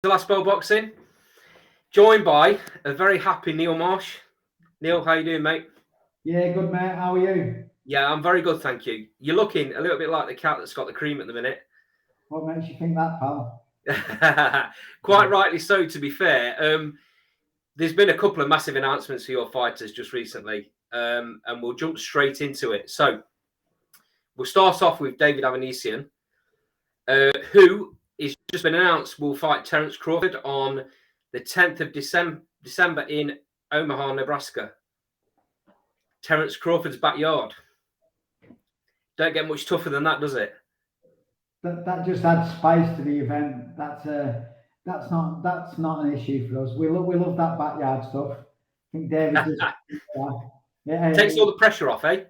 The Last Bell Boxing, joined by a very happy Neil Marsh. Neil, how you doing, mate? Yeah, good, mate. How are you? Yeah, I'm very good, thank you. You're looking a little bit like the cat that's got the cream at the minute. What makes you think that, pal? Quite rightly so, to be fair. There's been a couple of massive announcements for your fighters just recently, and we'll jump straight into it. So we'll start off with David Avanesyan, who is just been announced will fight Terence Crawford on the 10th of December in Omaha, Nebraska. Terence Crawford's backyard. Don't get much tougher than that, does it? That just adds spice to the event. That's not an issue for us. We love that backyard stuff. I think David just Takes all the pressure off, eh?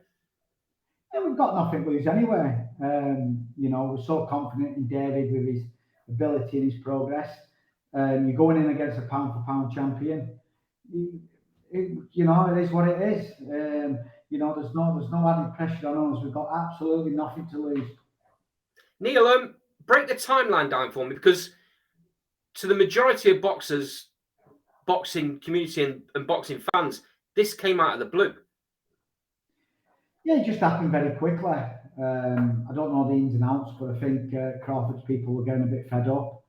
Yeah, we've got nothing to lose anyway. We're so confident in David with his ability and his progress. You're going in against a pound for pound champion. It is what it is. There's no added pressure on us. We've got absolutely nothing to lose. Neil, break the timeline down for me, because to the majority of boxers, boxing community and boxing fans, this came out of the blue. Yeah, it just happened very quickly. I don't know the ins and outs, but I think Crawford's people were getting a bit fed up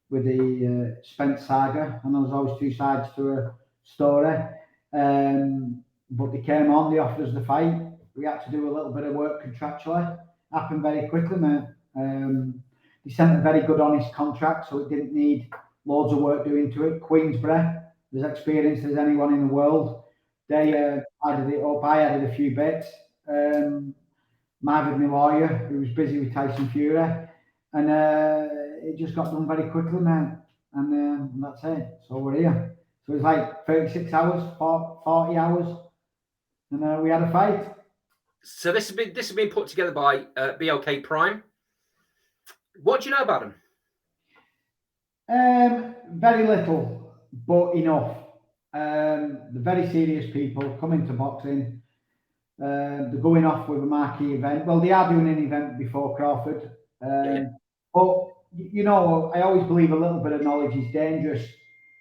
with the Spence saga, and there's always two sides to a story. But they came on, they offered us the fight. We had to do a little bit of work contractually. Happened very quickly, mate. They sent a very good, honest contract, so it didn't need loads of work doing to it. Queensberry, as experienced as anyone in the world. They added it up. I added a few bits. Marvin, my lawyer, who was busy with Tyson Fury, and it just got done very quickly, man. And that's it. So we're here. So it's like 36 hours, 40 hours, and we had a fight. So this has been put together by BLK Prime. What do you know about them? Very little, but enough. They're very serious people, come into boxing. They're going off with a marquee event. Well, they are doing an event before Crawford. But, I always believe a little bit of knowledge is dangerous.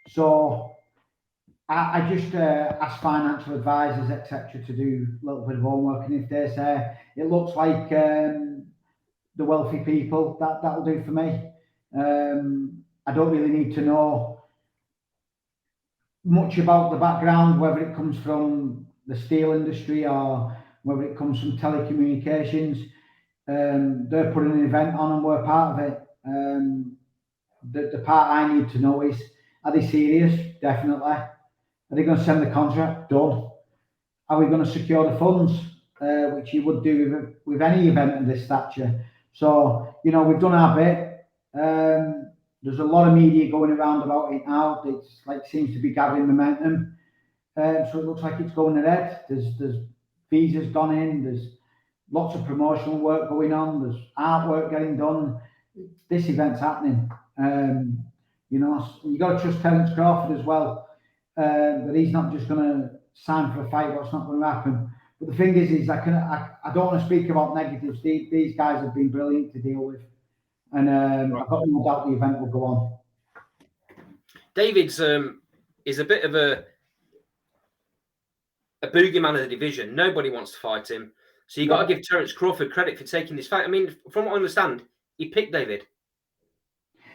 So I just ask financial advisors, etc., to do a little bit of homework. And if they say it looks like the wealthy people, that'll do for me. I don't really need to know much about the background, whether it comes from the steel industry or whether it comes from telecommunications. They're putting an event on and we're part of it. The part I need to know is, are they serious? Definitely. Are they going to send the contract? Done. Are we going to secure the funds? Which you would do with any event of this stature. So, we've done our bit. There's a lot of media going around about it now. It's like seems to be gathering momentum. So it looks like it's going ahead. There's visas gone in. There's lots of promotional work going on. There's artwork getting done. This event's happening. You got to trust Terence Crawford as well. That he's not just going to sign for a fight. What's not going to happen. But the thing is I don't want to speak about negatives. These guys have been brilliant to deal with. And I've got no doubt the event will go on. David's is a bit of a boogeyman of the division. Nobody wants to fight him. So you got to give Terence Crawford credit for taking this fight. I mean, from what I understand, he picked David.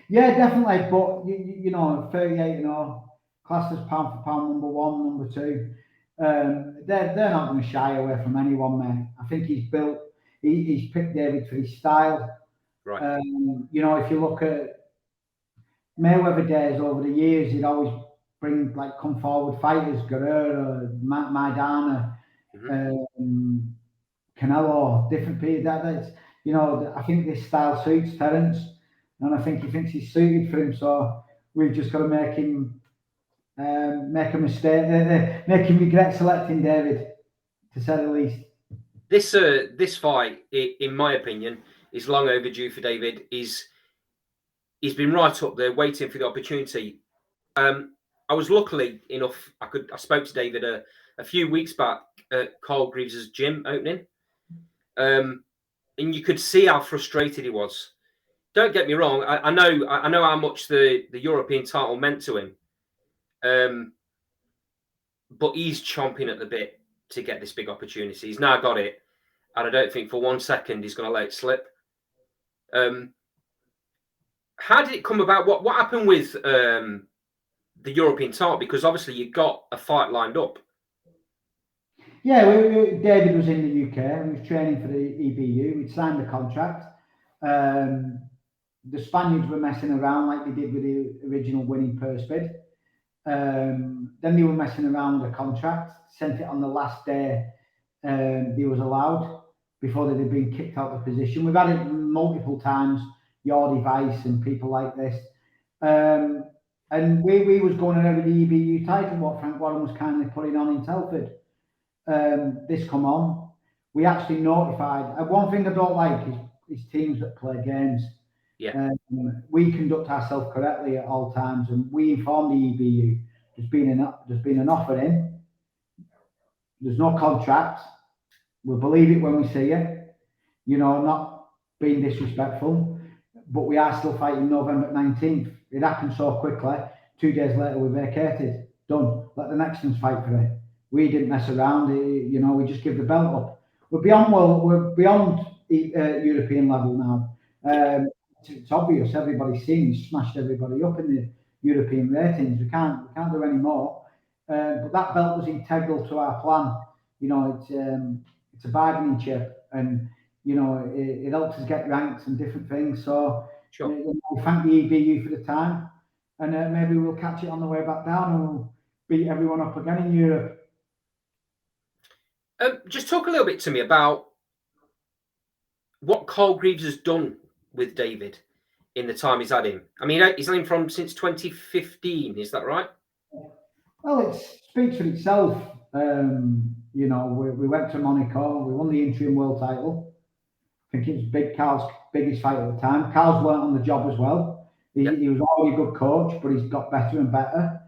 Yeah, definitely. But 38-0, classed as pound for pound number one, number two. They're not going to shy away from anyone, man. I think he's picked David for his style. Right. If you look at Mayweather days over the years, he'd always come forward fighters, Guerrero, Maidana, Canelo, different people. I think this style suits Terence, and I think he thinks he's suited for him. So we've just got to make him make a mistake, make him regret selecting David, to say the least. This fight, in my opinion, is long overdue for David. He's been right up there waiting for the opportunity. I was luckily enough, I spoke to David a few weeks back at Carl Greaves' gym opening. And you could see how frustrated he was. don't get me wrong. I know how much the European title meant to him. But he's chomping at the bit to get this big opportunity. He's now got it, and I don't think for 1 second he's going to let it slip. How did it come about? What happened with the European title? Because obviously you got a fight lined up. Yeah, David was in the UK and he was training for the EBU. We'd signed the contract. The Spaniards were messing around like they did with the original winning purse bid. Then they were messing around with the contract, sent it on the last day he was allowed before they'd been kicked out of the position. We've had it multiple times, your device and people like this. And we was going over the EBU title, what Frank Warren was kindly putting on in Telford. This come on. We actually notified. One thing I don't like is teams that play games. Yeah. We conduct ourselves correctly at all times, and we inform the EBU there's been an offer in. There's no contract. We'll believe it when we see it. You know, not being disrespectful, but we are still fighting November 19th. It happened so quickly. 2 days later, we vacated. Done. Let the next ones fight for it. We didn't mess around. You know, we just give the belt up. We're beyond European level now. It's obvious. Everybody's seen. We smashed everybody up in the European ratings. We can't do any more. But that belt was integral to our plan. You know, it's a bargaining chip, and you know it helps us get ranks and different things. So Sure. we thank the EBU for the time, and maybe we'll catch it on the way back down, and we'll beat everyone up again in Europe. Just talk a little bit to me about what Carl Greaves has done with David in the time he's had him. I mean, he's had him from since 2015. Is that right? Well, it speaks for itself. You know, we went to Monaco. We won the interim world title. I think it was Carl's biggest fight at the time. Carl's learnt on the job as well. He was already a good coach, but he's got better and better.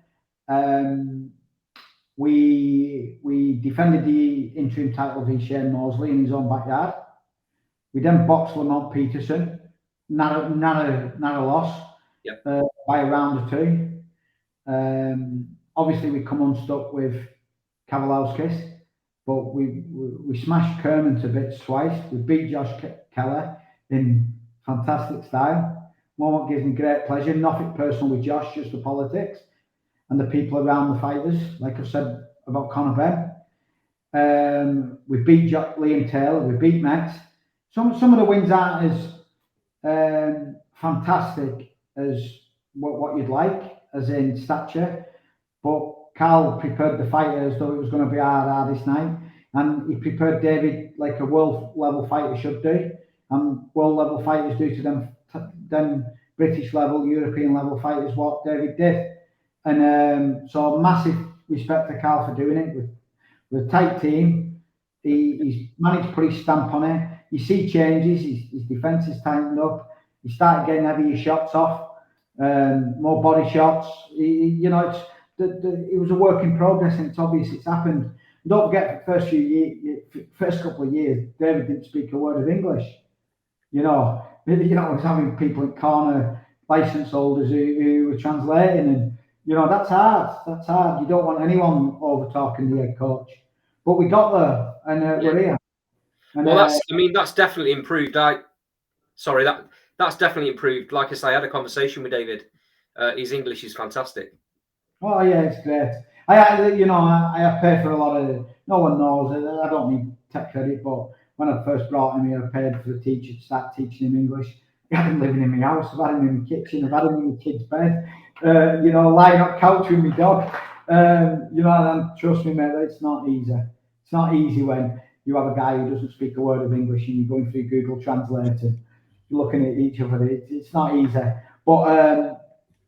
We defended the interim title v Shane Mosley in his own backyard. We then boxed Lamont Peterson, not a loss, by a round or two. Obviously, we come unstuck with Kowalowskis, but we smashed Kerman to bits twice. We beat Josh Keller in fantastic style. One what gives me great pleasure. Nothing personal with Josh, just the politics and the people around the fighters. Like I've said about Conor Benn. We beat Liam Taylor. We beat Metz. Some of the wins aren't as fantastic as what you'd like, as in stature. But Carl prepared the fighter as though it was going to be our hardest night. And he prepared David like a world level fighter should do. And world level fighters do to them British level, European level fighters what David did. And so massive respect to Carl for doing it with a tight team. He's managed to put his stamp on it. You see changes. His defence is tightened up. He started getting heavier shots off, more body shots. You know, it was a work in progress, and it's obvious it's happened. And don't forget, the first couple of years, David didn't speak a word of English. You know, he's having people in corner, license holders who were translating, and you know that's hard. That's hard. You don't want anyone over talking the head coach. But we got there, and we're here. And, well, that's definitely improved. That's definitely improved. Like I say, I had a conversation with David. His English is fantastic. Oh yeah, it's great. I have paid for a lot of. No one knows. I don't need tech credit, but when I first brought him here, I paid for the teacher to start teaching him English. I had him living in my house. I've had him in my kitchen. I've had him in my kid's bed. Lying on couch with my dog. And trust me, mate, it's not easy. It's not easy when you have a guy who doesn't speak a word of English and you're going through Google Translate and you're looking at each other. It's not easy. But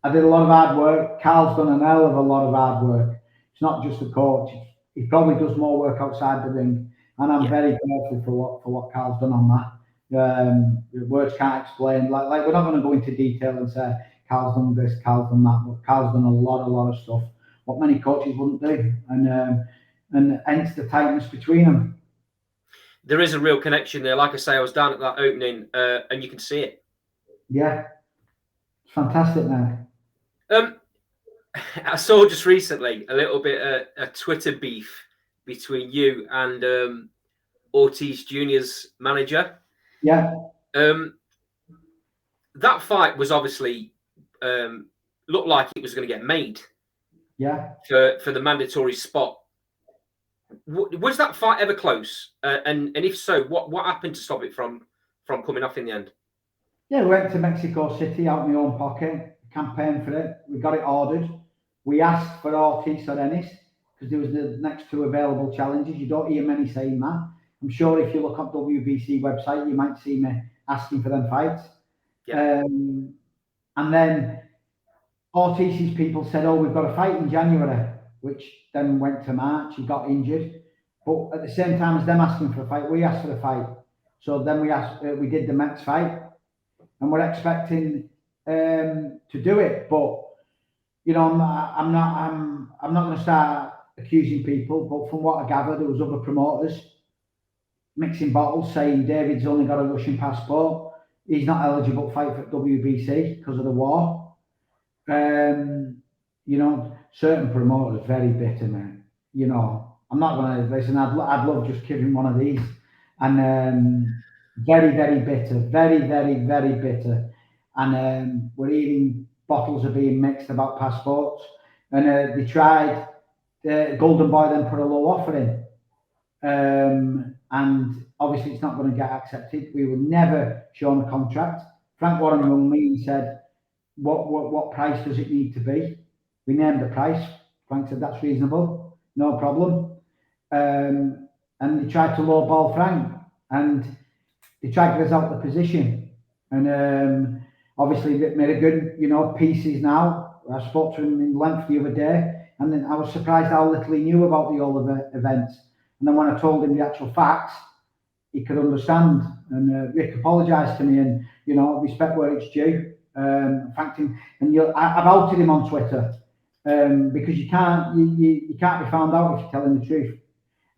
I did a lot of hard work. Carl's done an hell of a lot of hard work. It's not just a coach. He probably does more work outside the ring. And I'm very grateful for what Carl's done on that. Words can't explain. Like we're not going to go into detail and say Carl's done this, Carl's done that, but Carl's done a lot of stuff what many coaches wouldn't do, and hence the tightness between them. There is a real connection there. Like I say, I was down at that opening, and you can see it. Yeah, it's fantastic, man. I saw just recently a little bit a Twitter beef between you and Ortiz Jr.'s manager. Yeah. That fight was obviously looked like it was going to get made. Yeah. For the mandatory spot. Was that fight ever close? And if so, what happened to stop it from coming off in the end? Yeah, we went to Mexico City out of my own pocket, campaigned for it. We got it ordered. We asked for Ortiz or Ennis because there was the next two available challenges. You don't hear many saying that. I'm sure if you look up WBC website, you might see me asking for them fights. Yeah. And then Ortiz's people said, "Oh, we've got a fight in January," which then went to March. He got injured, but at the same time as them asking for a fight, we asked for a fight. So then we did the Mets fight, and we're expecting to do it. But you know, I'm not going to start accusing people. But from what I gather, there was other promoters mixing bottles, saying David's only got a Russian passport. He's not eligible to fight for WBC because of the war. You know, certain promoters very bitter, man. You know, I'm not going to listen. I'd love just giving one of these, and very, very bitter, very, very, very bitter. And we're hearing bottles are being mixed about passports, and they tried. Golden Boy then put a low offer in, and obviously it's not going to get accepted. We were never shown a contract. Frank Warren rung me and said, what price does it need to be? We named the price. Frank said that's reasonable, no problem. And they tried to lowball Frank, and they tried to get us out of the position. And obviously they made a good, pieces now. I spoke to him in length the other day, and then I was surprised how little he knew about the all of the events. And then when I told him the actual facts, he could understand. And Rick apologised to me, and respect where it's due. Thanked him, and I've outed him on Twitter because you can't be found out if you're telling the truth.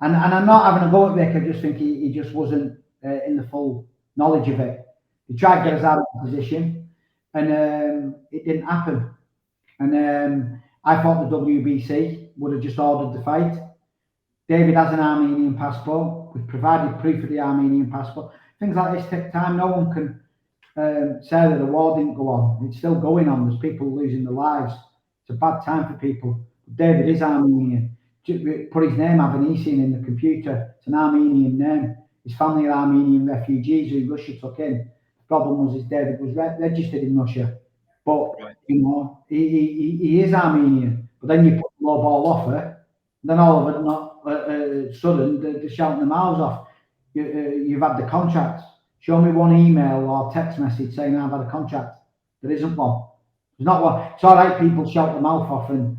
And I'm not having a go at Rick. I just think he just wasn't in the full knowledge of it. He tried to get us out of the position, and it didn't happen. And I thought the WBC would have just ordered the fight. David has an Armenian passport. We've provided proof of the Armenian passport. Things like this take time. No one can say that the war didn't go on. It's still going on. There's people losing their lives. It's a bad time for people. David is Armenian. Put his name Avanesyan in the computer. It's an Armenian name. His family are Armenian refugees who Russia took in. The problem was David was registered in Russia. But, he is Armenian. But then you put a low ball offer, then all of a sudden they're shouting their mouths off. You've had the contract. Show me one email or text message saying I've had a contract. There isn't one. There's not one. It's all right, people shout their mouth off and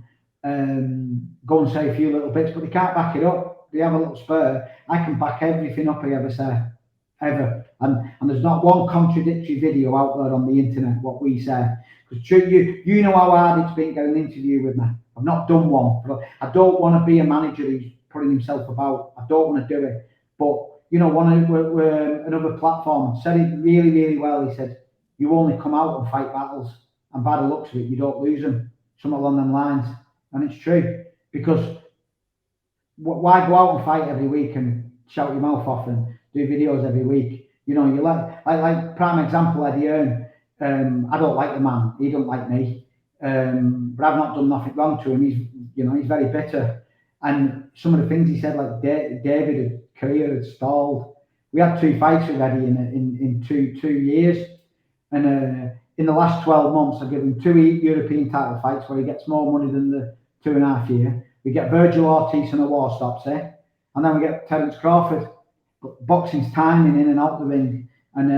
go and say a few little bits, but they can't back it up. They have a little spur. I can back everything up I ever say, ever. And there's not one contradictory video out there on the internet what we say. Because you know how hard it's been getting an interview with me. I've not done one. I don't want to be a manager who's putting himself about. I don't want to do it. But another platform said it really, really well. He said, "You only come out and fight battles, and by the looks of it, you don't lose them." Something along them lines, and it's true because why go out and fight every week and shout your mouth off and do videos every week? You like prime example Eddie Hearn. I don't like the man. He don't like me. But I've not done nothing wrong to him. He's very bitter. And some of the things he said, like David, career had stalled. We had 2 fights already in 2 years, and in the last 12 months, I've given 2 European title fights where he gets more money than the 2.5 year. We get Virgil Ortiz and a war stops there, and then we get Terence Crawford. But boxing's timing in and out the ring, and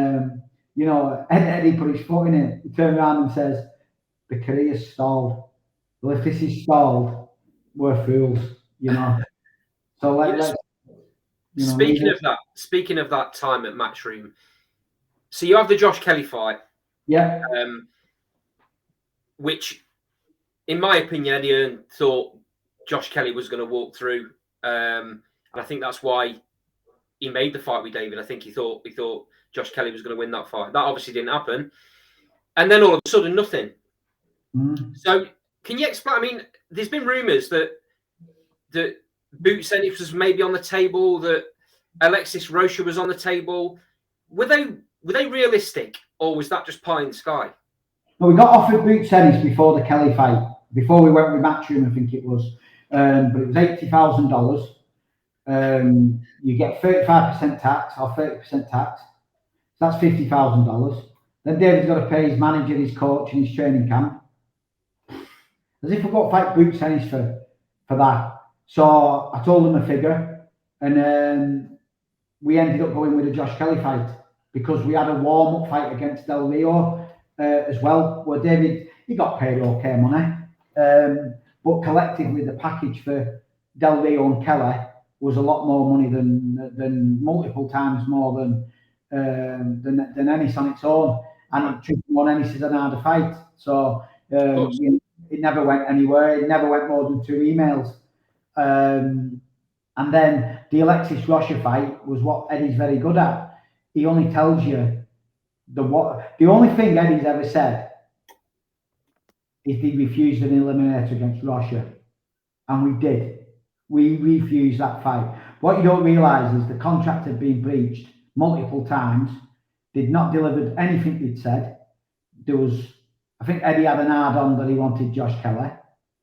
Eddie put his foot in it. He turned around and says, "The career's stalled. Well, if this is stalled, we're fools." So let's. Speaking of that time at Matchroom, so you have the Josh Kelly fight, which, in my opinion, Eddie Hearn thought Josh Kelly was going to walk through, and I think that's why he made the fight with David. I think he thought Josh Kelly was going to win that fight. That obviously didn't happen. and then all of a sudden nothing. So can you explain? I mean, there's been rumours that Boots Ennis was maybe on the table, that Alexis Rocha was on the table. Were they realistic, or was that just pie in the sky? No, we got offered Boots Ennis before the Kelly fight, before we went with Matchroom, I think it was, but it was $80,000. You get 35% tax or 30% tax. So that's $50,000. Then David's got to pay his manager, his coach, and his training camp. As if we've got to fight Boots Ennis for that. So I told him a figure, and we ended up going with a Josh Kelly fight because we had a warm-up fight against Del Rio as well, where David, he got paid okay money, but collectively the package for Del Rio and Kelly was a lot more money than multiple times more than Ennis on its own, and Triple One Ennis is an harder fight, so it never went anywhere. It never went more than 2 emails. And then the Alexis Rocha fight was what Eddie's very good at. He only tells you the only thing Eddie's ever said is he refused an eliminator against Rocha, and we did. We refused that fight. What you don't realise is the contract had been breached multiple times. They'd not delivered anything they'd said. There was, I think Eddie had an hard-on that he wanted Josh Kelly.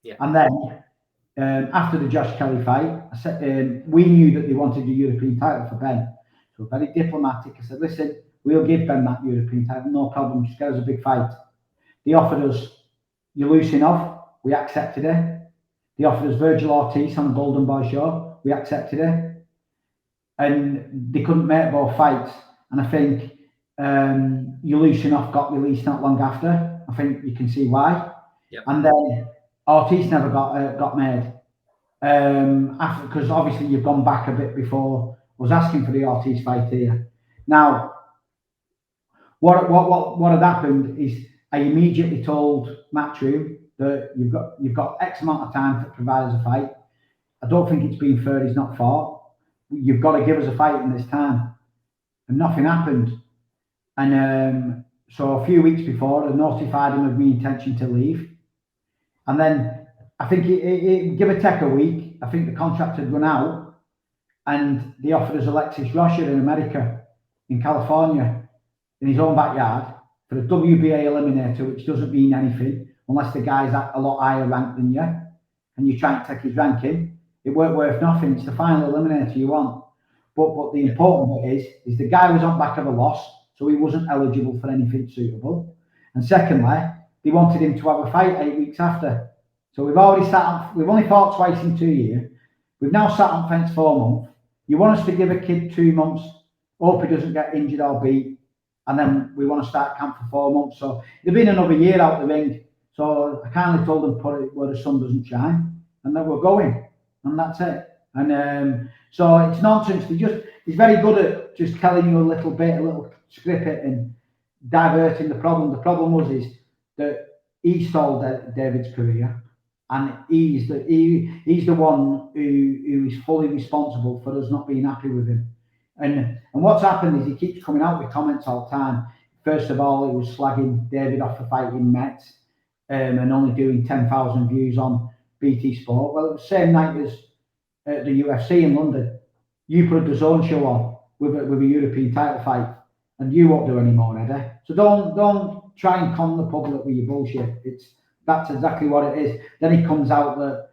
Yeah. And then after the Josh Kelly fight, I said, we knew that they wanted the European title for Ben. So very diplomatic. I said, listen, we'll give Ben that European title, no problem, just get us a big fight. They offered us Yulusinov, we accepted it. They offered us Virgil Ortiz on the Golden Boy show, we accepted it. And they couldn't make both fights. And I think Yulusinov got released not long after. I think you can see why. Yep. And then Ortiz never got made. After, because obviously you've gone back a bit before. I was asking for the Ortiz fight here. Now, what had happened is I immediately told Matchroom that you've got X amount of time to provide us a fight. I don't think it's been fair. He's not fought. You've got to give us a fight in this time, and nothing happened. And so a few weeks before, I notified him of my intention to leave, and then I think it give or take a week. I think the contract had run out, and they offered us Alexis Rocha in America, in California, in his own backyard for the WBA eliminator, which doesn't mean anything unless the guy's a lot higher ranked than you, and you try and take his ranking. It weren't worth nothing. It's the final eliminator you want. But the important bit is the guy was on back of a loss, so he wasn't eligible for anything suitable. And secondly, they wanted him to have a fight 8 weeks after. So we've only fought twice in 2 years. We've now sat on fence 4 months. You want us to give a kid 2 months, hope he doesn't get injured or beat, and then we want to start camp for 4 months. So there'll been another year out the ring. So I kindly told them put it where the sun doesn't shine, and then we're going, and that's it. And so it's nonsense. He's very good at just telling you a little script and diverting the problem. The problem was that he stalled David's career, and he's the one who is fully responsible for us not being happy with him. And what's happened is he keeps coming out with comments all the time. First of all, he was slagging David off for fighting Mets and only doing 10,000 views on BT Sport. Well, it was the same night as at the UFC in London. You put a DAZN show on with a European title fight, and you won't do any more, Eddie. So don't try and con the public with your bullshit. That's exactly what it is. Then he comes out that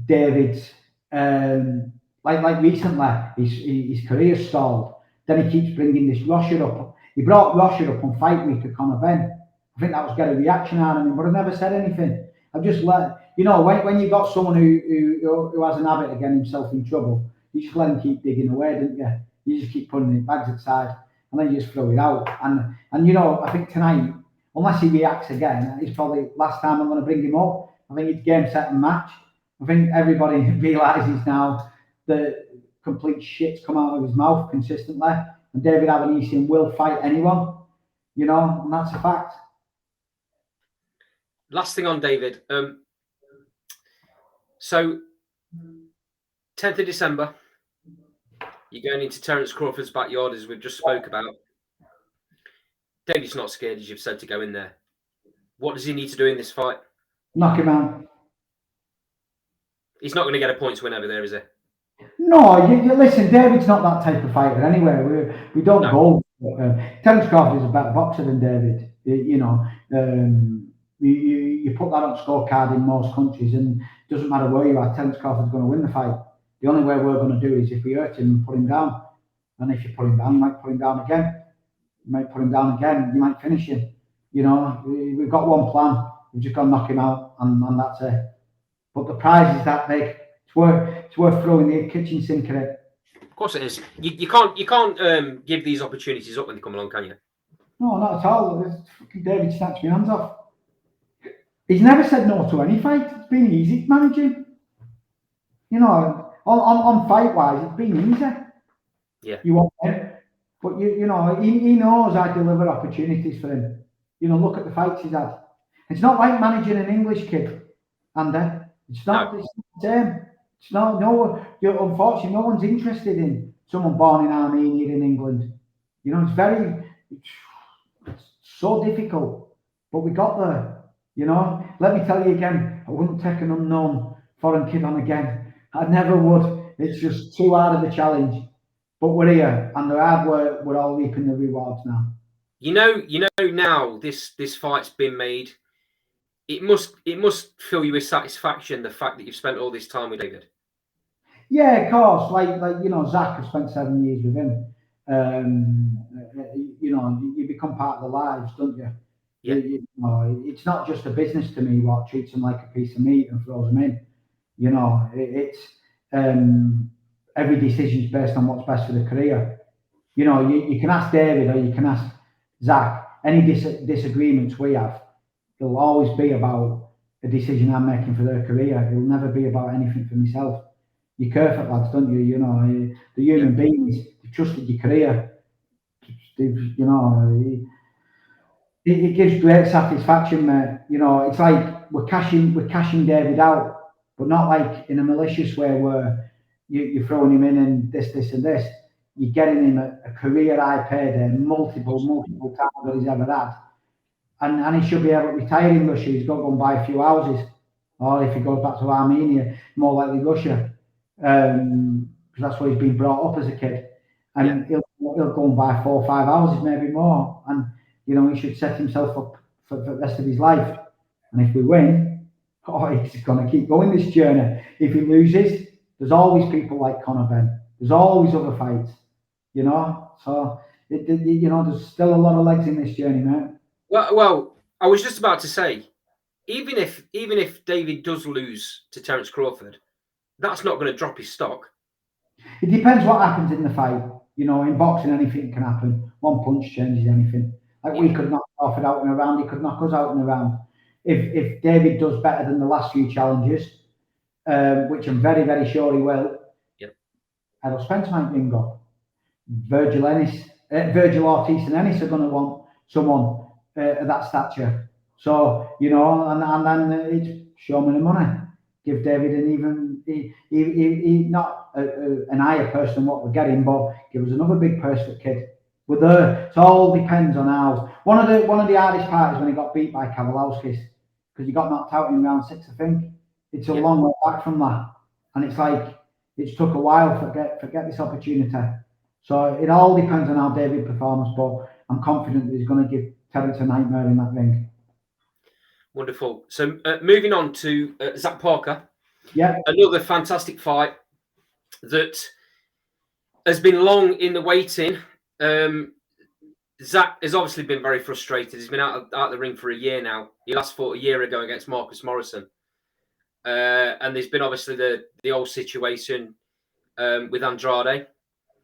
David's like recently his career stalled. Then he keeps bringing this Rocha up. He brought Rocha up on Fight Week at Conor Benn. I think that was getting a reaction out of him, but I never said anything. I've just when you've got someone who has an habit of getting himself in trouble, you just let him keep digging away, don't you? You just keep putting it bags aside, and then you just throw it out. And I think tonight, unless he reacts again, it's probably last time I'm going to bring him up. I think it's game, set, and match. I think everybody realises now that complete shit's come out of his mouth consistently, and David Avanesyan will fight anyone, and that's a fact. Last thing on David. So 10th of December, you're going into Terence Crawford's backyard, as we've just spoke about. David's not scared, as you've said, to go in there. What does he need to do in this fight? Knock him out. He's not going to get a points win over there, is he? No, you listen, David's not that type of fighter anyway. We don't go. Terence Crawford is a better boxer than David. You put that on scorecard in most countries, and it doesn't matter where you are, Terence Crawford's going to win the fight. The only way we're going to do is if we hurt him and put him down. And if you put him down, you might put him down again. You might put him down again. You might finish him. We've got one plan. We've just got to knock him out, and that's it. But the prize is that big. It's worth throwing the kitchen sink at it. Of course it is. You can't give these opportunities up when they come along, can you? No, not at all. David snatched my hands off. He's never said no to any fight. It's been easy managing. On fight wise, it's been easy. Yeah. You want him, but he knows I deliver opportunities for him. Look at the fights he's had. It's not like managing an English kid, Andy. It's not the same. It's not. Unfortunately, no one's interested in someone born in Armenia in England. It's so difficult, but we got there. Let me tell you again, I wouldn't take an unknown foreign kid on again. I never would. It's just too hard of a challenge. But we're here, and the hard work, we're all reaping the rewards now. Now this fight's been made. It must fill you with satisfaction, the fact that you've spent all this time with David. Yeah, of course. Zach, I've spent 7 years with him. You become part of the lives, don't you? Yeah. It's not just a business to me what treats them like a piece of meat and throws them in. It's every decision is based on what's best for the career. You can ask David or you can ask Zach. Any disagreements we have, it'll always be about a decision I'm making for their career. It'll never be about anything for myself. You care for lads, don't you? The human beings, they've trusted your career. It gives great satisfaction, mate. It's like we're cashing David out, but not like in a malicious way where you're throwing him in and this and this. You're getting him a career high payday, multiple times that he's ever had. And he should be able to retire in Russia. He's got to go and buy a few houses. Or if he goes back to Armenia, more likely Russia. Because that's where he's been brought up as a kid. And he'll go and buy 4 or 5 houses, maybe more. And, he should set himself up for the rest of his life. And if we win, he's going to keep going this journey. If he loses, there's always people like Conor Benn. There's always other fights, So, there's still a lot of legs in this journey, mate. Well, I was just about to say, even if David does lose to Terence Crawford, that's not going to drop his stock. It depends what happens in the fight. In boxing, anything can happen. One punch changes anything. Like we could knock Crawford out in a round, he could knock us out in a round. If David does better than the last few challenges, which I'm very, very sure he will, Errol Spence might ring up. Virgil Ortiz and Ennis are going to want someone of that stature. So, and then it's show me the money. Give David not an higher purse than what we're getting, but give us another big purse for the kid. We're there. It all depends on how. One of the hardest parts when he got beat by Kavalauskas, because he got knocked out in round 6, I think. It's a long way back from that. And it's like, it's took a while to get this opportunity. So it all depends on how David performs, but I'm confident that he's going to give Terence a nightmare in that ring. Wonderful. So moving on to Zach Parker. Yeah. Another fantastic fight that has been long in the waiting. Zach has obviously been very frustrated. He's been out of the ring for a year now. He last fought a year ago against Marcus Morrison. And there's been obviously the old situation with Andrade.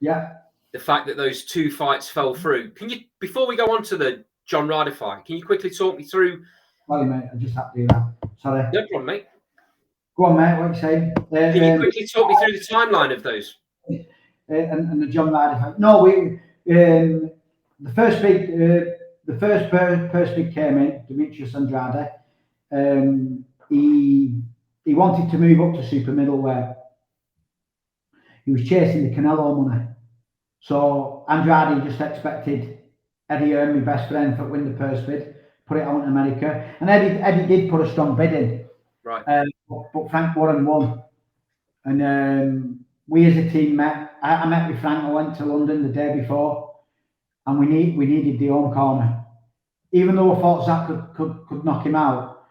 Yeah. The fact that those 2 fights fell through. Can you, before we go on to the John Ryder fight, can you quickly talk me through? Sorry, mate. I just had to do that. Sorry. No problem, mate. Go on, mate. What are you saying? Can you quickly talk me through the timeline of those? And the John Ryder fight. No, the first big came in, Demetrius Andrade. He wanted to move up to super middleweight. He was chasing the Canelo money. So Andrade just expected Eddie Hearn, my best friend, to win the purse bid, put it out in America. And Eddie did put a strong bid in. Right. But Frank Warren won. And we as a team met. I met with Frank. I went to London the day before, and we needed the home corner. Even though I thought Zach could knock him out,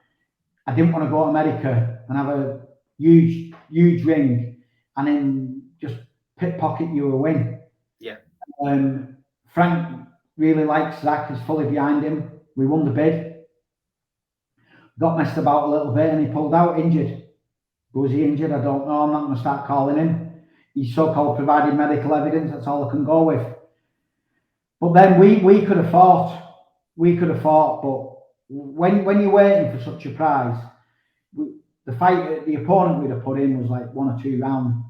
I didn't want to go to America and have a huge ring and then just pickpocket you a win. Yeah. Frank really likes Zach, is fully behind him. We won the bid. Got messed about a little bit and he pulled out injured. Was he injured? I don't know. I'm not going to start calling him. He's so-called provided medical evidence. That's all I can go with. But then we could have fought. But when you're waiting for such a prize, the opponent we'd have put in was like 1 or 2 round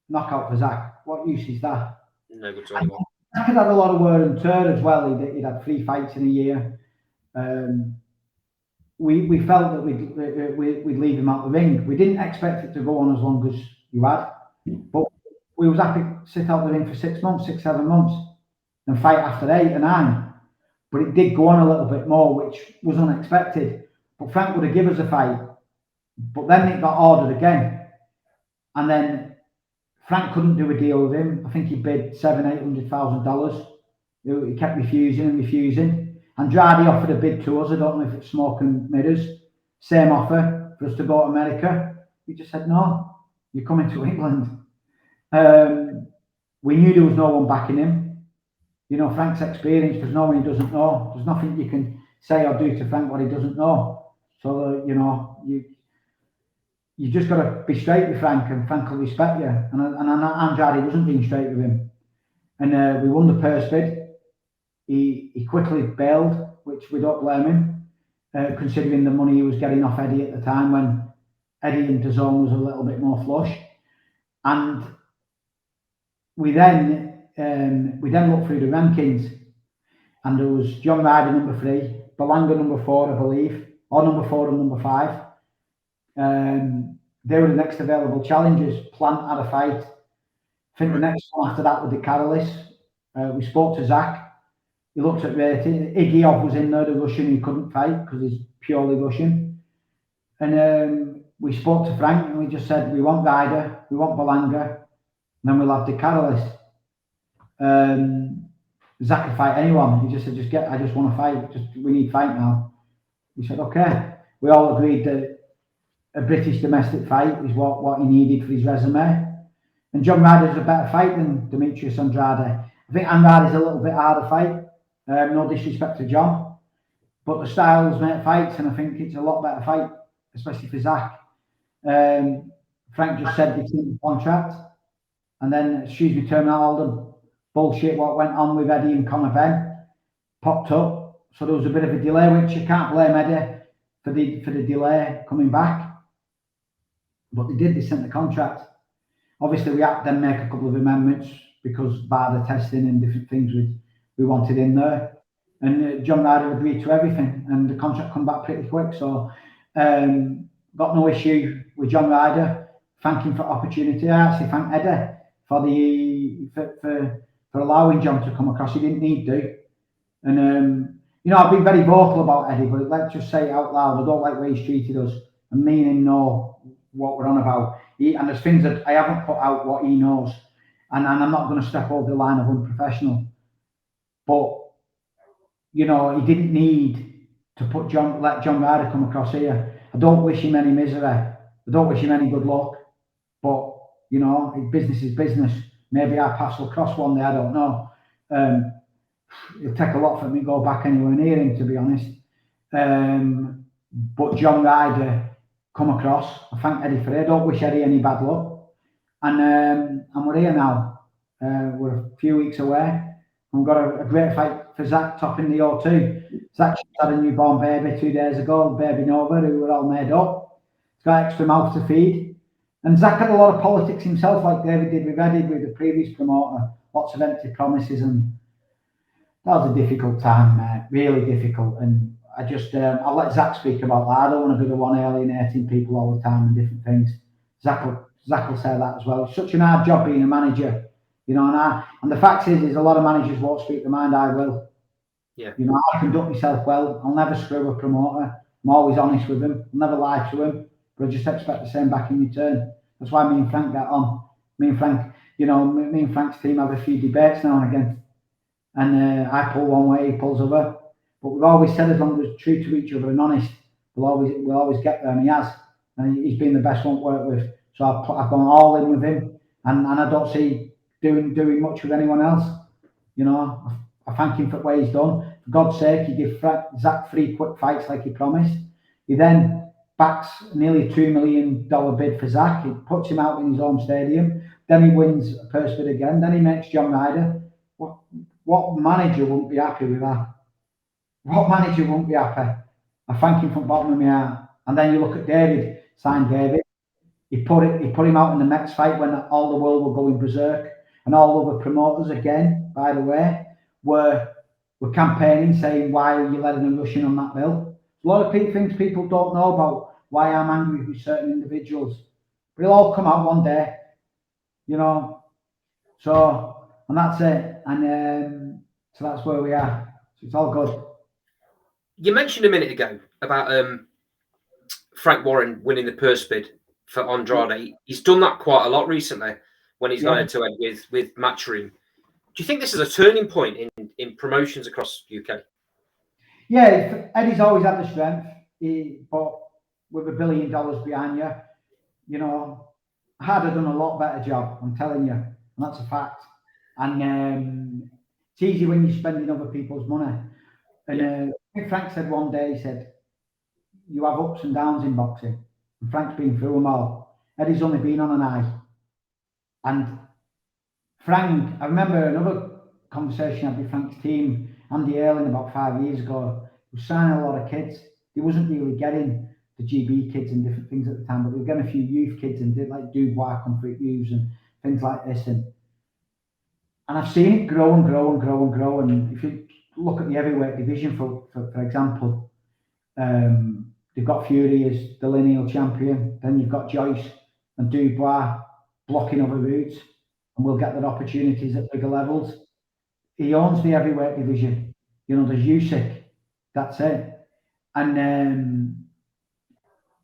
knockout for Zach. What use is that? No good to anyone. Zach had a lot of wear and tear as well. He'd had 3 fights in a year. We felt that we'd leave him out the ring. We didn't expect it to go on as long as you had, but we was happy to sit out the ring for 6 months, 6, 7 months, and fight after 8 or 9. But it did go on a little bit more, which was unexpected. But Frank would have given us a fight, but then it got ordered again, and then Frank couldn't do a deal with him. I think he bid $700,000-800,000. He kept refusing. Andrade offered a bid to us. I don't know if it's smoke and mirrors. Same offer for us to go to America. We just said, no, you're coming to England. We knew there was no one backing him. You know, Frank's experience, there's no one he doesn't know. There's nothing you can say or do to Frank what he doesn't know. So, you know, you just got to be straight with Frank and Frank will respect you. And Andrade wasn't being straight with him. And we won the purse bid. He quickly bailed, which we don't blame him, considering the money he was getting off Eddie at the time when Eddie and DAZN was a little bit more flush. And we then looked through the rankings, and there was John Ryder number 3, Belanga number 4, I believe, or number 4 and number 5. They were the next available challengers. Plant had a fight. I think the next one after that was the Catalyst. We spoke to Zach. He looked at rating. Igiov was in there, the Russian. He couldn't fight because he's purely Russian. And we spoke to Frank and we just said, we want Ryder, we want Belanga, and then we'll have the Catalyst. Zach could fight anyone. He just said, I just want to fight. We need fight now. We said, okay. We all agreed that a British domestic fight is what he needed for his resume. And John Ryder's a better fight than Demetrius Andrade. I think Andrade's a little bit harder fight. No disrespect to John, but the styles make fights, and I think it's a lot better fight, especially for Zach. Frank just said it's in the contract, and then, excuse me, turning out all the bullshit what went on with Eddie and Conor Benn popped up. So there was a bit of a delay, which you can't blame Eddie for the delay coming back. But they sent the contract. Obviously, we had to then make a couple of amendments because by the testing and different things we wanted in there, and John Ryder agreed to everything, and the contract come back pretty quick. So got no issue with John Ryder. Thank him for opportunity. I actually thank Eddie for allowing John to come across. He didn't need to, and you know, I've been very vocal about Eddie, but let's just say it out loud. I don't like the way he's treated us, and me and him know what we're on about. And there's things that I haven't put out what he knows, and I'm not going to step over the line of unprofessional. But, you know, he didn't need to let John Ryder come across here. I don't wish him any misery. I don't wish him any good luck. But, you know, business is business. Maybe our paths will cross one day, I don't know. It'll take a lot for me to go back anywhere near him, to be honest. But John Ryder come across. I thank Eddie for it. I don't wish Eddie any bad luck. And we're here now. We're a few weeks away. We've got a great fight for Zach topping the O2. Zach had a newborn baby 2 days ago, baby Nova, who were all made up. He's got extra mouth to feed. And Zach had a lot of politics himself, like David did with Eddie, with the previous promoter. Lots of empty promises, and that was a difficult time, mate. Really difficult. And I just, I'll let Zach speak about that. I don't want to be the one alienating people all the time and different things. Zach will say that as well. It's such an hard job being a manager. You know, and the fact is a lot of managers won't speak their mind. I will. Yeah. You know, I conduct myself well. I'll never screw a promoter. I'm always honest with him. I'll never lie to him, but I just expect the same back in return. That's why me and Frank get on. Me and Frank, you know, me and Frank's team have a few debates now and again. And I pull one way, he pulls other. But we've always said as long as we're true to each other and honest, we'll always get there, and he has. And he's been the best one to work with. So I've gone all in with him, and I don't see doing much with anyone else. You know, I thank him for what he's done. For God's sake, he gave Zach 3 quick fights like he promised. He then backs nearly $2 million bid for Zach. He puts him out in his home stadium. Then he wins a purse bid again. Then he makes John Ryder. What manager wouldn't be happy with that? What manager wouldn't be happy? I thank him from the bottom of my heart. And then you look at David, signed David. He put him out in the next fight when all the world were going berserk, and all other promoters again, by the way, were campaigning saying, why are you letting a Russian on that bill? A lot of things people don't know about why I'm angry with certain individuals. But it'll all come out one day, you know. So, and that's it. And so that's where we are. So it's all good. You mentioned a minute ago about Frank Warren winning the purse bid for Andrade. He's done that quite a lot recently when he's gone head to head with Matchroom. Do you think this is a turning point in promotions across UK? Yeah, Eddie's always had the strength, but with $1 billion behind you, you know, I'd have done a lot better job, I'm telling you, and that's a fact. And it's easy when you're spending other people's money. And I think Frank said one day, he said, you have ups and downs in boxing. And Frank's been through them all. Eddie's only been on an high. And Frank, I remember another conversation I had with Frank's team, Andy Erling, about 5 years ago. He was signing a lot of kids. He wasn't really getting the GB kids and different things at the time, but we were getting a few youth kids and did like Dubois Comfort Youths and things like this. And I've seen it grow and grow and grow and grow. And if you look at the heavyweight division, for example, they've got Fury as the lineal champion. Then you've got Joyce and Dubois blocking other routes, and we'll get their opportunities at bigger levels. He owns the heavyweight division. You know, there's Usyk. That's it. And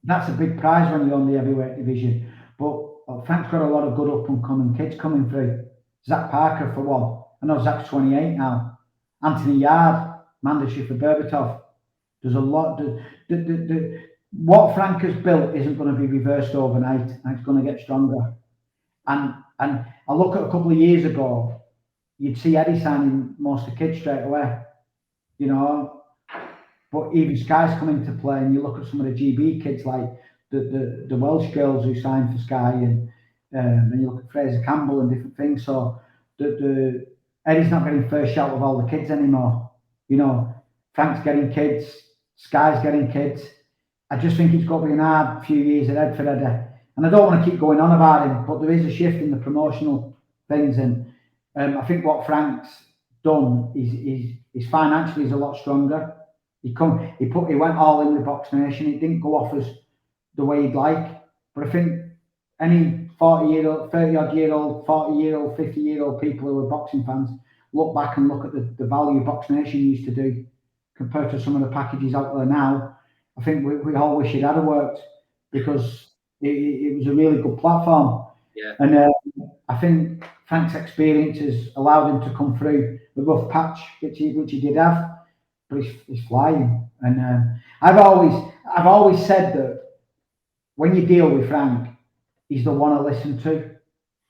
that's a big prize when you own the heavyweight division. But Frank's got a lot of good up-and-coming kids coming through. Zach Parker, for one. I know Zach's 28 now. Anthony Yard, Mandashif for Berbatov. There's a lot. What Frank has built isn't going to be reversed overnight, and it's going to get stronger. And I look at a couple of years ago, you'd see Eddie signing most of the kids straight away, you know. But even Sky's come into play, and you look at some of the GB kids like the Welsh girls who signed for Sky, and you look at Fraser Campbell and different things. So the Eddie's not getting first shout with all the kids anymore. You know, Frank's getting kids, Sky's getting kids. I just think it's got to be an hard few years ahead for Eddie. And I don't want to keep going on about him, but there is a shift in the promotional things, and I think what Frank's done is financially is a lot stronger. He went all in with Box Nation. It didn't go off as the way he'd like, but I think any 40-year-old, 30-odd-year-old, 40-year-old, 50-year-old people who are boxing fans look back and look at the value Box Nation used to do compared to some of the packages out there now. I think we all wish it had worked, because it was a really good platform. Yeah. And I think Frank's experience has allowed him to come through the rough patch, which he did have, but he's flying. And I've always said that when you deal with Frank, he's the one I listen to.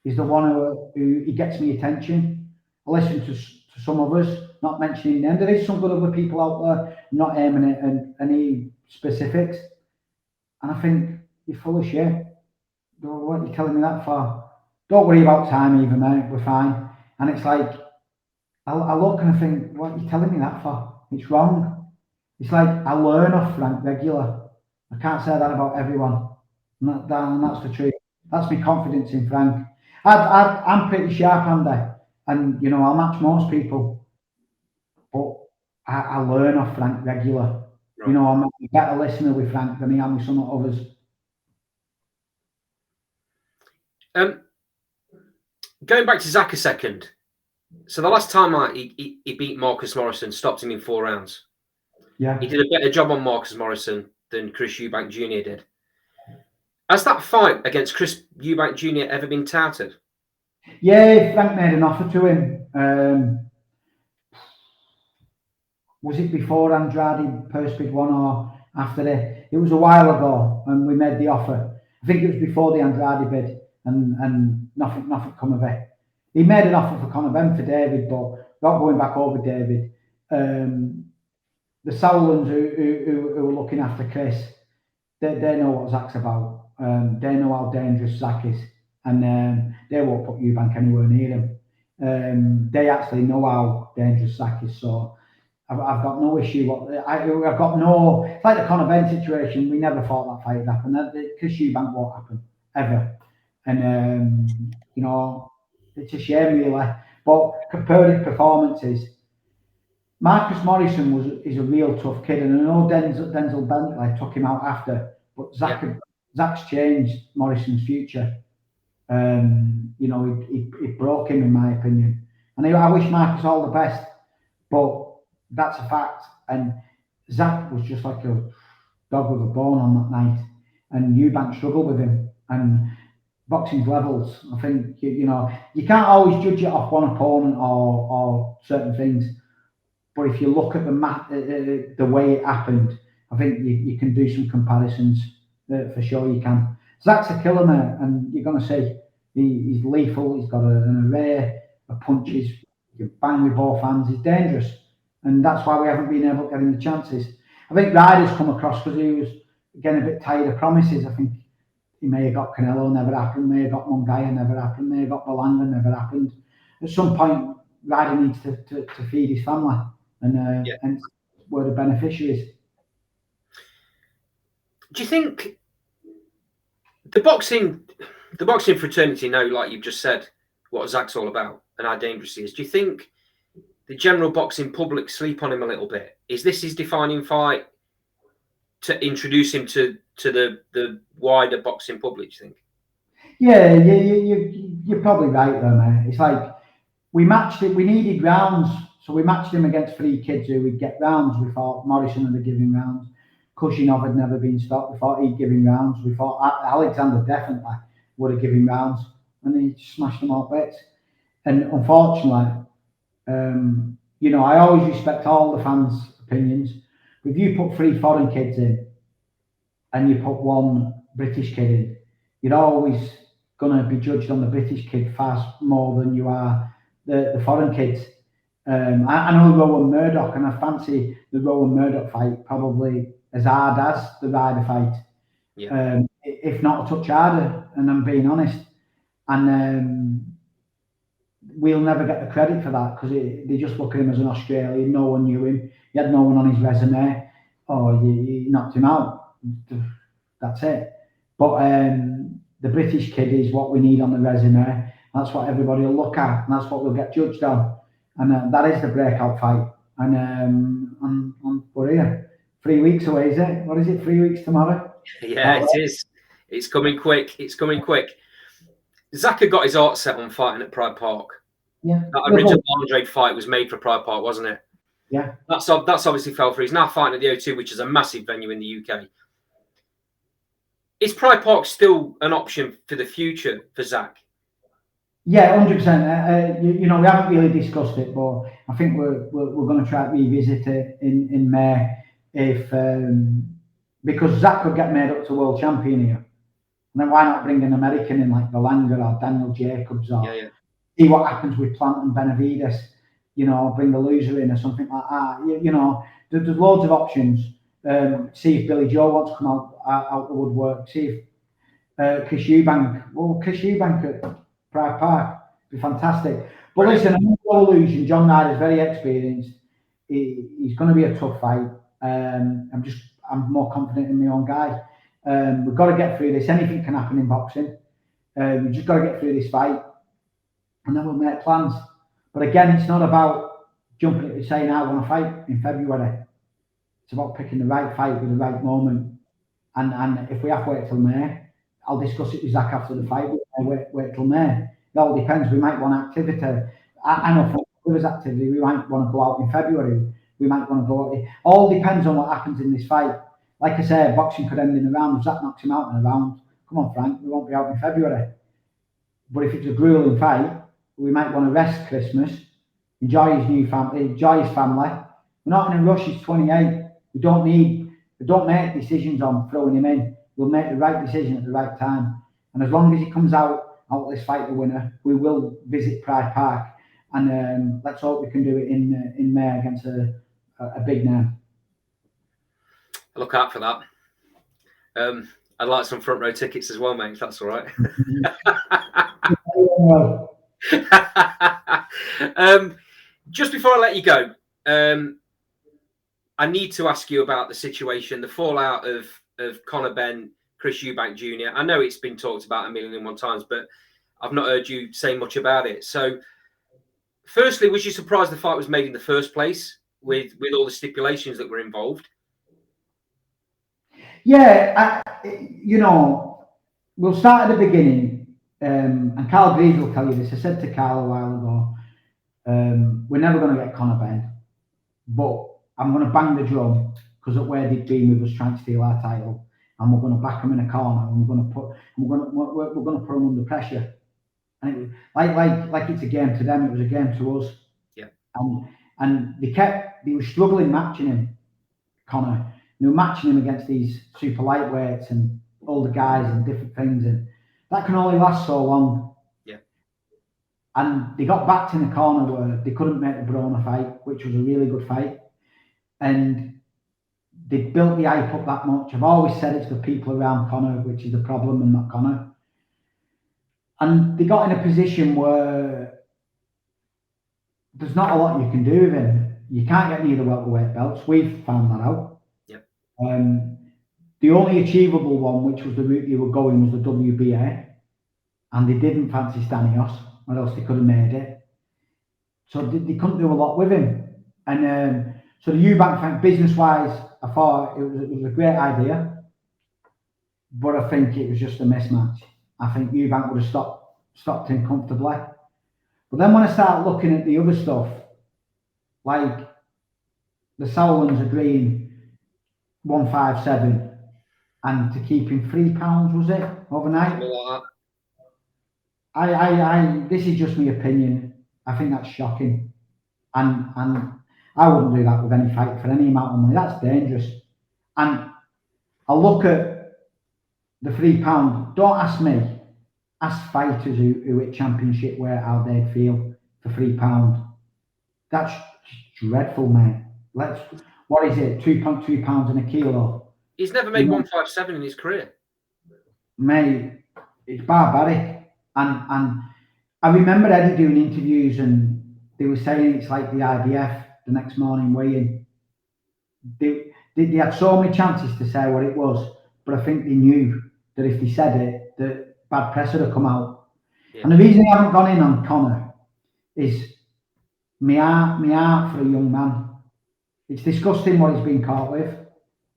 He's the one who he gets me attention. I listen to some others, not mentioning them. There is some good other people out there, not aiming at any specifics. And I think you're full of shit. What are you telling me that for? Don't worry about time even, mate. We're fine. And it's like, I look and I think, what are you telling me that for? It's wrong. It's like, I learn off Frank regular. I can't say that about everyone. And that's the truth. That's my confidence in Frank. I'm pretty sharp, Andy. And, you know, I'll match most people. But I learn off Frank regular. Right. You know, I'm a better listener with Frank than I am with some of others. Going back to Zach a second, So the last time he beat Marcus Morrison, stopped him in 4 rounds. Yeah. He did a better job on Marcus Morrison than Chris Eubank Jr. did. Has that fight against Chris Eubank Jr. ever been touted? Yeah, Frank made an offer to him. Was it before Andrade Perspid won or after it? It was a while ago, and we made the offer. I think it was before the Andrade bid, and nothing come of it. He made an offer for Conor Benn for David, but not going back over David. The Sowlands who were looking after Chris, they know what Zach's about. They know how dangerous Zach is, and they won't put Eubank anywhere near him. They actually know how dangerous Zach is, so I've got no issue. I've got no. It's like the Conor Benn situation. We never thought that fight would happen. Chris Eubank won't happen ever, and you know, it's a shame really. But comparing performances, Marcus Morrison is a real tough kid, and I know Denzel Bentley took him out after, but Zach's changed Morrison's future. You know, it broke him in my opinion, and I wish Marcus all the best, but that's a fact. And Zach was just like a dog with a bone on that night, and Eubank struggled with him. And boxing's levels. I think you know you can't always judge it off one opponent or certain things. But if you look at the way it happened, I think you can do some comparisons. For sure, you can. Zach's a killer, mate, and you're going to see he's lethal. He's got an array of punches. You can bang with both hands. He's dangerous, and that's why we haven't been able to get him the chances. I think Ryder's come across because he was getting a bit tired of promises. I think he may have got Canelo, never happened. May have got Mungaya, never happened. May have got Belanga, never happened. At some point, Ryder needs to feed his family. And we're the beneficiaries. Do you think the boxing fraternity know, like you've just said, what Zach's all about and how dangerous he is? Do you think the general boxing public sleep on him a little bit? Is this his defining fight to introduce him to the wider boxing public, do you think? Yeah, you're probably right there, mate. It's like we matched it. We needed rounds. So we matched him against 3 kids who would get rounds. We thought Morrison would give him rounds. Kushinov had never been stopped. We thought he'd give him rounds. We thought Alexander definitely would have given him rounds. And he smashed them all bits. And unfortunately, you know, I always respect all the fans' opinions. But if you put 3 foreign kids in and you put 1 British kid in, you're always going to be judged on the British kid far more than you are the foreign kids. I know Rowan Murdoch, and I fancy the Rowan Murdoch fight probably as hard as the Ryder fight, if not a touch harder. And I'm being honest, and we'll never get the credit for that because they just look at him as an Australian. No one knew him. He had no one on his resume. Oh, you knocked him out. That's it. But the British kid is what we need on the resume. That's what everybody will look at, and that's what we'll get judged on. And that is the breakout fight. And we're here. 3 weeks away, is it? What is it? 3 weeks tomorrow? Yeah, it is. It's coming quick. It's coming quick. Zach had got his heart set on fighting at Pride Park. Yeah. That original Andre fight was made for Pride Park, wasn't it? Yeah. That's obviously fell through. He's now fighting at the O2, which is a massive venue in the UK. Is Pride Park still an option for the future for Zach? Yeah, 100%. You know, we haven't really discussed it, but I think we're going to try to revisit it in May because Zach could get made up to world champion here. And then why not bring an American in like Belanga or Daniel Jacobs or see what happens with Plant and Benavides? You know, bring a loser in or something like that. You know, there's loads of options. See if Billy Joe wants to come out the woodwork. See if Chris Eubank at Pride Park be fantastic. But listen, I'm no illusion. John Ryder's very experienced. He's going to be a tough fight. I'm more confident in my own guy. We've got to get through this. Anything can happen in boxing. We've just got to get through this fight, and then we'll make plans. But again, it's not about jumping at saying I want to fight in February. It's about picking the right fight with the right moment. And if we have to wait till May, I'll discuss it with Zach after the fight. Wait till May. It all depends. We might want activity. I know for Rivers activity, we might want to go out in February. We might want to go. It all depends on what happens in this fight. Like I said, boxing could end in a round. If Zach knocks him out in a round, come on, Frank, we won't be out in February. But if it's a grueling fight, we might want to rest Christmas, enjoy his new family, enjoy his family. We're not in a rush. He's 28. We don't make decisions on throwing him in. We'll make the right decision at the right time. And as long as he comes out of this fight the winner, we will visit Pride Park. And let's hope we can do it in May against a big name. I look out for that. I'd like some front row tickets as well, mate, if that's all right. Just before I let you go, I need to ask you about the situation, the fallout of Conor Benn, Chris Eubank Jr. I know it's been talked about 1,000,001 times, but I've not heard you say much about it. So, firstly, was you surprised the fight was made in the first place with all the stipulations that were involved? Yeah, we'll start at the beginning. And Carl Greaves will tell you this. I said to Carl a while ago, we're never going to get Conor Benn, but I'm going to bang the drum because of where they've been with us trying to steal our title, and we're going to back them in a corner, and we're going to put them under pressure. And like it's a game to them, it was a game to us. Yeah. And they were struggling matching him, Conor. They were matching him against these super lightweights and older guys and different things, and that can only last so long. Yeah. And they got backed in the corner where they couldn't make the Broner fight, which was a really good fight. And they built the hype up that much. I've always said it's the people around Conor, which is the problem, and not Conor. And they got in a position where there's not a lot you can do with him. You can't get near the welterweight belts. We've found that out. Yep. The only achievable one, which was the route they were going, was the WBA. And they didn't fancy Stanios, or else they could have made it. So they couldn't do a lot with him. And so the Eubank fight, business-wise, I thought it was a great idea. But I think it was just a mismatch. I think Eubank would have stopped him comfortably. But then when I start looking at the other stuff, like the Sauerlands agreeing 157 and to keep him £3, was it, overnight? This is just my opinion. I think that's shocking. And I wouldn't do that with any fight for any amount of money. That's dangerous. And I look at the £3. Don't ask me. Ask fighters who at championship weight how they'd feel for £3. That's dreadful, mate. What is it? 2.2 pounds in a kilo. He's never made 157 in his career. Mate, it's barbaric. And I remember Eddie doing interviews and they were saying it's like the IBF the next morning weighing. They had so many chances to say what it was, but I think they knew that if they said it, that bad press would have come out. Yeah. And the reason I haven't gone in on Conor is my heart for a young man. It's disgusting what he's been caught with.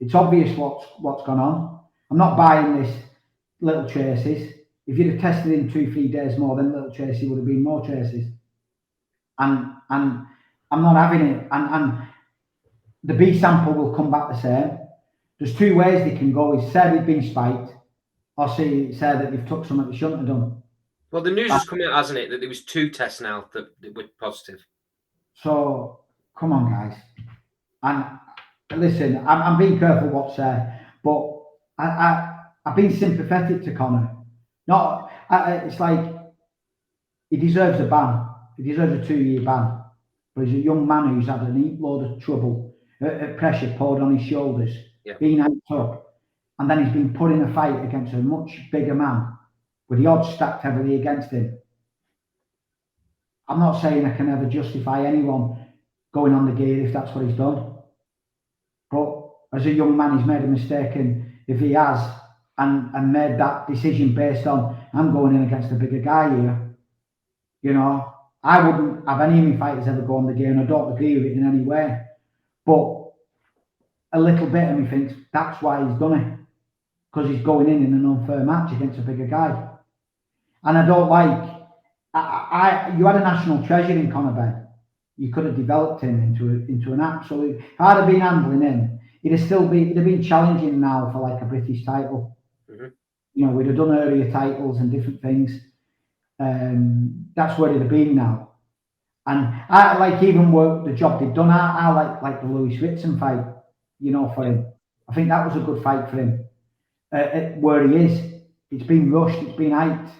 It's obvious what's gone on. I'm not buying this little chases. If you'd have tested him 2-3 days more, then little chases would have been more chases. And I'm not having it. And the B sample will come back the same. There's two ways they can go. Is say they've been spiked, or say that they've took something they shouldn't have done. Well, the news has come out, hasn't it, that there was 2 tests now that were positive. So come on, guys. And listen, I'm being careful what to say, but I've been sympathetic to Conor. It's like he deserves a ban. He deserves a 2-year ban. But he's a young man who's had a load of trouble, pressure poured on his shoulders, being hyped up, and then he's been put in a fight against a much bigger man with the odds stacked heavily against him. I'm not saying I can ever justify anyone going on the gear if that's what he's done. But as a young man, he's made a mistake, and if he has and made that decision based on I'm going in against a bigger guy here, you know, I wouldn't have any of my fighters ever go on the gear, and I don't agree with it in any way. But a little bit of me thinks that's why he's done it, because he's going in an unfair match against a bigger guy. And I don't like. You had a national treasure in Conor Benn. you could have developed him into an absolute. If I'd have been handling him, it'd have been challenging now for like a British title. Mm-hmm. You know, we'd have done earlier titles and different things. That's where it'd have been now. And I like even the job they've done. I like the Louis Ritson fight, you know, for him. I think that was a good fight for him. Where he is, it's been rushed, it's been hyped,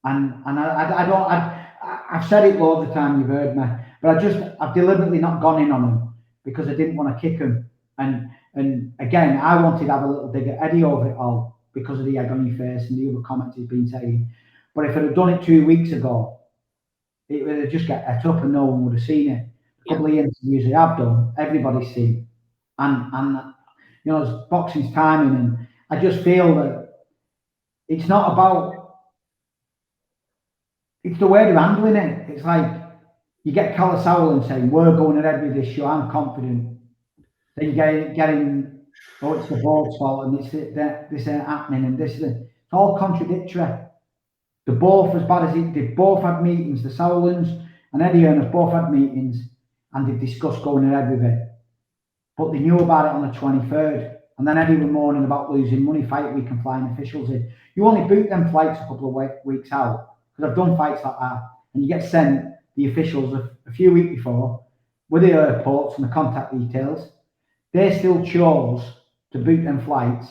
and I've said it loads of times. You've heard me, but I've deliberately not gone in on him because I didn't want to kick him. And again, I wanted to have a little dig at Eddie over it all because of the egg on your face and the other comments he's been saying. But if I'd have done it 2 weeks ago, it would have just got et up and no one would have seen it. A couple of interviews I have done, everybody's seen. And you know, it's boxing's timing, and I just feel that it's not about, it's the way they're handling it. It's like you get Callum Sowland saying, we're going ahead with this show, I'm confident. Then you getting, oh, it's the board's fault and this ain't happening and this. It's all contradictory. They're both as bad as they've both had meetings, the Sowlands and Eddie Hearn have both had meetings and they've discussed going ahead with it. But they knew about it on the 23rd. And then Eddie was moaning about losing money fight week and flying officials in. You only boot them flights a couple of weeks out, because I've done fights like that, and you get sent the officials a few weeks before with the airports and the contact details. They still chose to boot them flights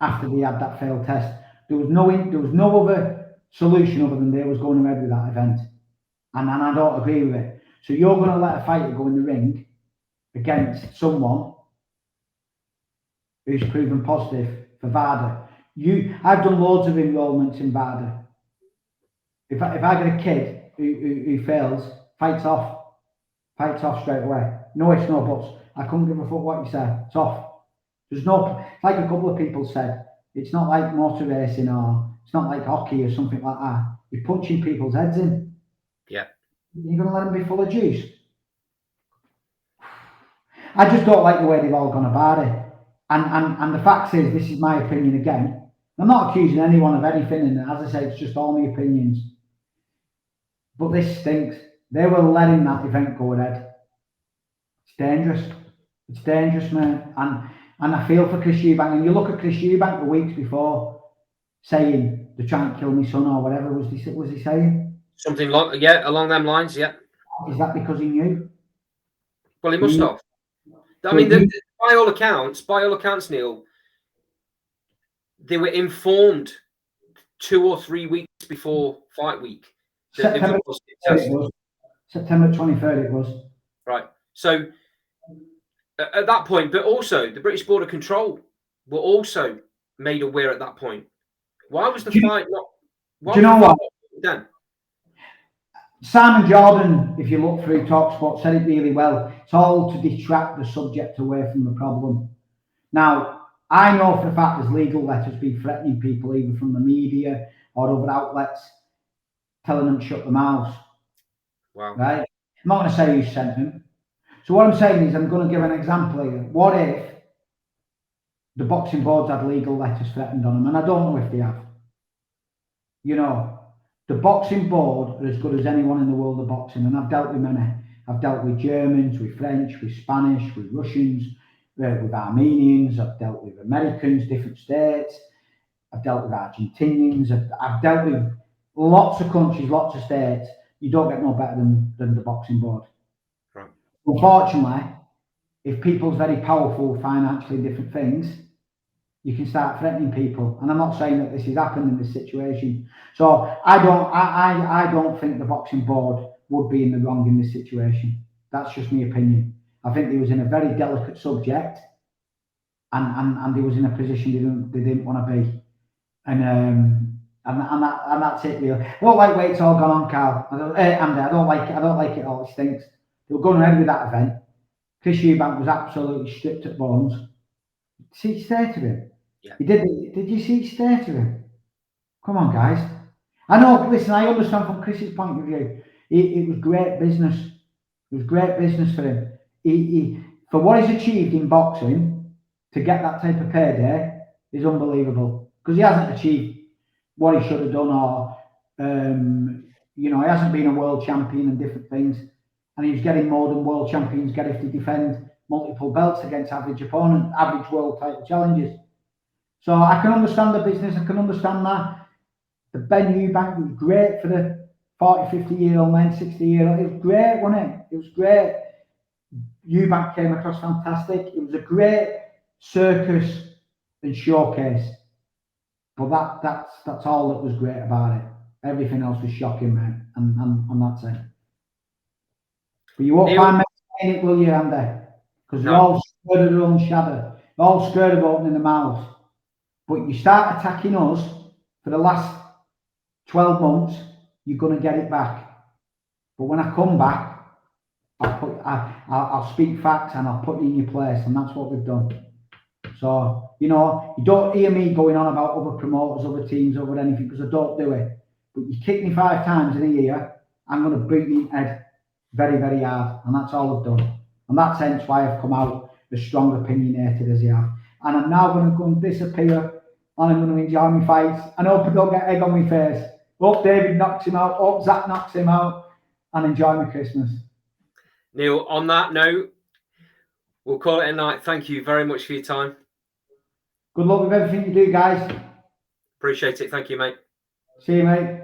after they had that failed test. There was no other solution other than they was going ahead with that event, and I don't agree with it. So you're going to let a fighter go in the ring against someone who's proven positive for VADA. I've done loads of enrolments in VADA. If I get a kid who fails, fights off straight away. No ifs, no buts. I couldn't give a fuck what you say. It's off. There's no, like a couple of people said, it's not like motor racing or it's not like hockey or something like that. You're punching people's heads in. Yeah. You're going to let them be full of juice. I just don't like the way they've all gone about it. And the fact is, this is my opinion again. I'm not accusing anyone of anything, and as I say, it's just all my opinions. But this stinks. They were letting that event go ahead. It's dangerous. It's dangerous, man. And I feel for Chris Eubank. And you look at Chris Eubank the weeks before saying they're trying to kill my son or whatever was he saying? Something like, yeah, along them lines, yeah. Is that because he knew? Well, he must have. I mean, by all accounts, Neil, they were informed 2 or 3 weeks before fight week. September 23rd it was. Right. So at that point, but also the British Border Control were also made aware at that point. Why was the fight not? Do you know what? Done? Simon Jordan, if you look through TalkSport, said it really well. It's all to detract the subject away from the problem. Now, I know for a fact there's legal letters being threatening people, either from the media or other outlets, telling them to shut their mouths. Wow. Right? I'm not going to say who sent them. So what I'm saying is I'm going to give an example here. What if the boxing boards had legal letters threatened on them? And I don't know if they have. You know, the boxing board are as good as anyone in the world of boxing, and I've dealt with many. I've dealt with Germans, with French, with Spanish, with Russians, with Armenians. I've dealt with Americans, different states. I've dealt with Argentinians. I've dealt with lots of countries, lots of states. You don't get no better than the boxing board. Right. Unfortunately, if people's very powerful financially, different things, you can start threatening people. And I'm not saying that this has happened in this situation. So I don't think the boxing board would be in the wrong in this situation. That's just my opinion. I think they was in a very delicate subject, and they was in a position they didn't want to be. And that's it, really. I don't like the way it's all gone on, Carl. Andy, I don't like it all. It stinks. They were going ahead with that event. Chris Eubank was absolutely stripped at bones. See, he stared to him. Yeah. He did. Did you see he stared to him? Come on, guys. I know. Listen, I understand from Chris's point of view. It was great business. It was great business for him. He for what he's achieved in boxing, to get that type of payday is unbelievable. Because he hasn't achieved what he should have done, or he hasn't been a world champion and different things. and he was getting more than world champions get if they defend multiple belts against average opponents, average world title challenges. So I can understand the business. I can understand that. The Ben Eubank was great for the 40, 50-year-old men, 60-year-old. It was great, wasn't it? It was great. Eubank came across fantastic. It was a great circus and showcase. But that's all that was great about it. Everything else was shocking, mate. And that's it. But you won't find me saying it, will you, Andy? Because they're all scared of their own shadow. They're all scared of opening their mouths. But you start attacking us for the last 12 months, you're going to get it back. But when I come back, I'll speak facts and I'll put you in your place, and that's what we've done. So, you don't hear me going on about other promoters, other teams, over anything, because I don't do it. But you kick me 5 times in a year, I'm going to beat you in the head very, very hard, and that's all I've done. And that's hence why I've come out as strong opinionated as I have. And I'm now going to go and disappear, and I'm going to enjoy my fights. I hope I don't get egg on my face. Hope David knocks him out, hope Zach knocks him out, and enjoy my Christmas. Neil, on that note, we'll call it a night. Thank you very much for your time. Good luck with everything you do, guys. Appreciate it. Thank you, mate. See you, mate.